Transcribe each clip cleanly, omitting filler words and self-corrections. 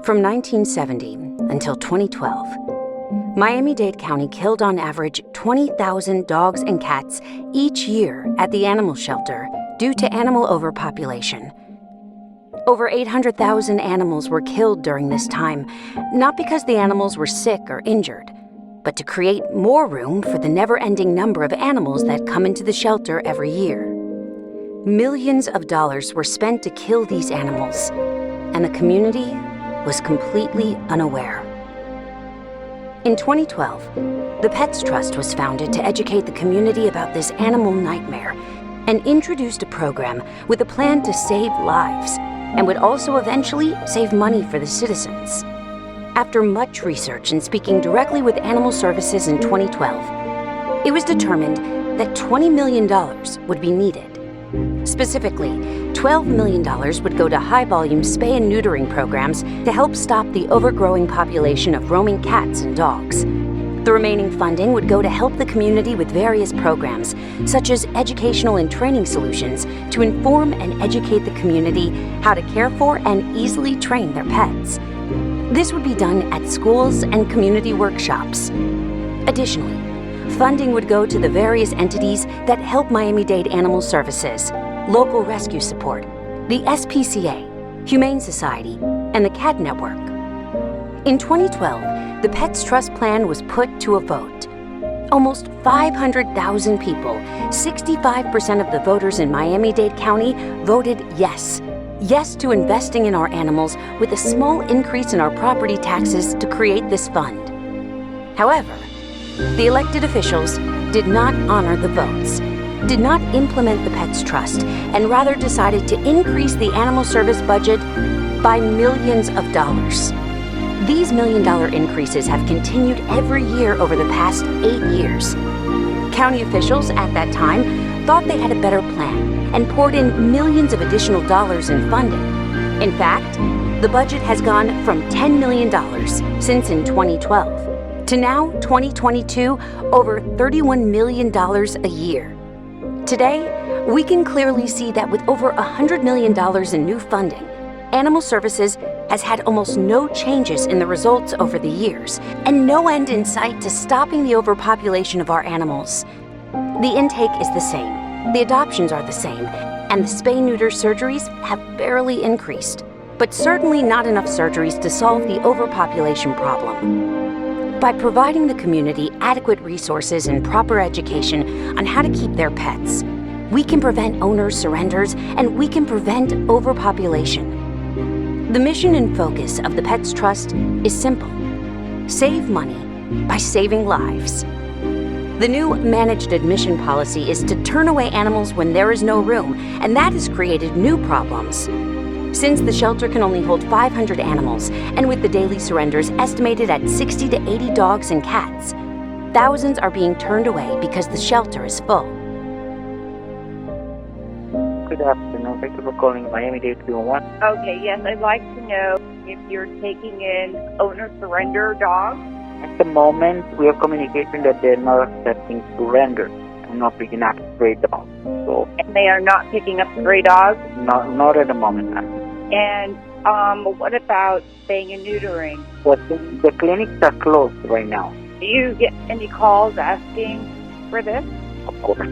From 1970 until 2012, Miami-Dade County killed on average 20,000 dogs and cats each year at the animal shelter due to animal overpopulation. Over 800,000 animals were killed during this time, not because the animals were sick or injured, but to create more room for the never-ending number of animals that come into the shelter every year. Millions of dollars were spent to kill these animals, and the community was completely unaware. In 2012, the Pets Trust was founded to educate the community about this animal nightmare and introduced a program with a plan to save lives and would also eventually save money for the citizens. After much research and speaking directly with Animal Services in 2012, it was determined that $20 million would be needed. Specifically, $12 million would go to high-volume spay and neutering programs to help stop the overgrowing population of roaming cats and dogs. The remaining funding would go to help the community with various programs, such as educational and training solutions to inform and educate the community how to care for and easily train their pets. This would be done at schools and community workshops. Additionally, funding would go to the various entities that help Miami-Dade Animal Services, Local Rescue Support, the SPCA, Humane Society, and the Cat Network. In 2012, the Pets Trust plan was put to a vote. Almost 500,000 people, 65% of the voters in Miami-Dade County, voted yes. Yes to investing in our animals with a small increase in our property taxes to create this fund. However, the elected officials did not honor the votes, did not implement the Pets Trust, and rather decided to increase the animal service budget by millions of dollars. These million-dollar increases have continued every year over the past 8 years. County officials at that time thought they had a better plan and poured in millions of additional dollars in funding. In fact, the budget has gone from $10 million since in 2012 to now, 2022, over $31 million a year. Today, we can clearly see that with over $100 million in new funding, Animal Services has had almost no changes in the results over the years, and no end in sight to stopping the overpopulation of our animals. The intake is the same, the adoptions are the same, and the spay-neuter surgeries have barely increased, but certainly not enough surgeries to solve the overpopulation problem. By providing the community adequate resources and proper education on how to keep their pets, we can prevent owner surrenders and we can prevent overpopulation. The mission and focus of the Pets Trust is simple: save money by saving lives. The new managed admission policy is to turn away animals when there is no room, and that has created new problems. Since the shelter can only hold 500 animals, and with the daily surrenders estimated at 60 to 80 dogs and cats, thousands are being turned away because the shelter is full. Good afternoon. Thank you for calling Miami-Dade 311. Okay, yes, I'd like to know if you're taking in owner surrender dogs. At the moment, we have communication that they're not accepting surrender and not picking up stray dogs. So, And they are not picking up stray dogs? not at the moment, ma'am. And what about spaying and neutering? But the clinics are closed right now. Do you get any calls asking for this? Of course.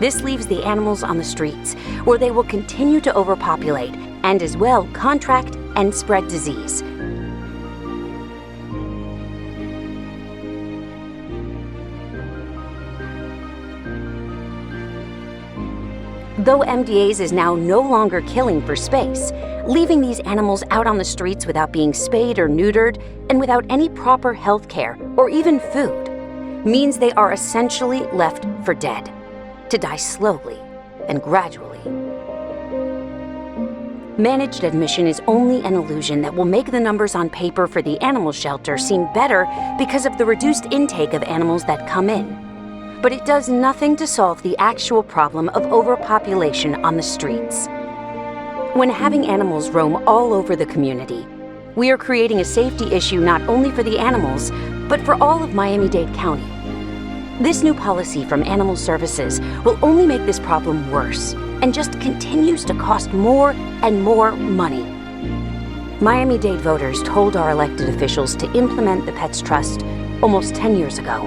This leaves the animals on the streets, where they will continue to overpopulate and as well contract and spread disease. Though MDA's is now no longer killing for space, leaving these animals out on the streets without being spayed or neutered and without any proper health care or even food means they are essentially left for dead, to die slowly and gradually. Managed admission is only an illusion that will make the numbers on paper for the animal shelter seem better because of the reduced intake of animals that come in. But it does nothing to solve the actual problem of overpopulation on the streets. When having animals roam all over the community, we are creating a safety issue not only for the animals, but for all of Miami-Dade County. This new policy from Animal Services will only make this problem worse and just continues to cost more and more money. Miami-Dade voters told our elected officials to implement the Pets Trust almost 10 years ago.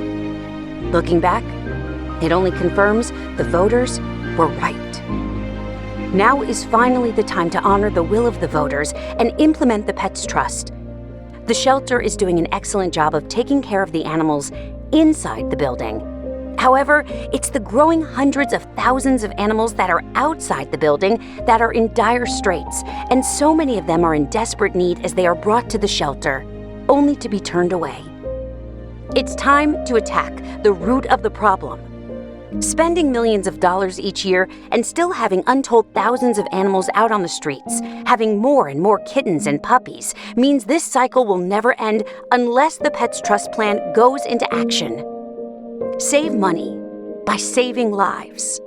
Looking back, it only confirms the voters were right. Now is finally the time to honor the will of the voters and implement the Pets Trust. The shelter is doing an excellent job of taking care of the animals inside the building. However, it's the growing hundreds of thousands of animals that are outside the building that are in dire straits, and so many of them are in desperate need as they are brought to the shelter, only to be turned away. It's time to attack the root of the problem. Spending millions of dollars each year and still having untold thousands of animals out on the streets, having more and more kittens and puppies, means this cycle will never end unless the Pets Trust plan goes into action. Save money by saving lives.